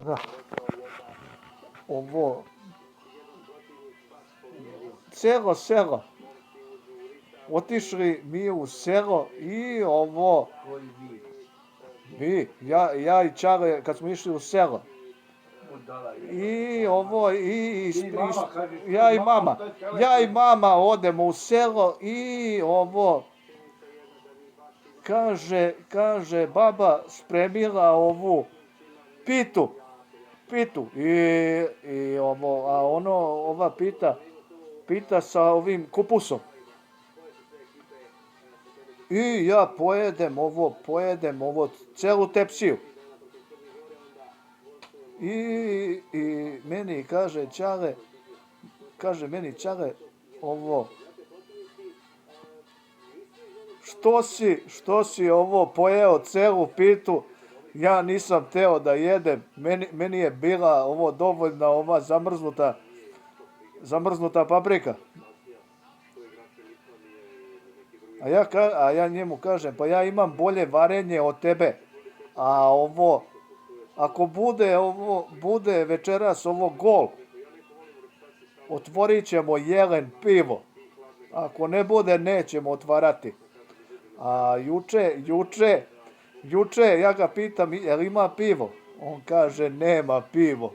Da. Ovo selo. Otišli mi u selo i ovo ja i Čale kad smo išli u selo. I ovo ja i mama odemo u selo i ovo kaže baba spremila ovu pitu i ovo, a ova pita sa ovim kupusom. I ja pojedem ovo celu tepsiju. I meni kaže Čale ovo, što si ovo pojeo celu pitu, ja nisam teo da jedem, meni je bila ovo dovoljna ova zamrznuta paprika. A ja njemu kažem, pa ja imam bolje varenje od tebe, a ovo, ako bude večeras ovo gol, otvorit ćemo jelen pivo. Ako ne bude, nećemo otvarati. A juče ja ga pitam, jel ima pivo? On kaže, nema pivo.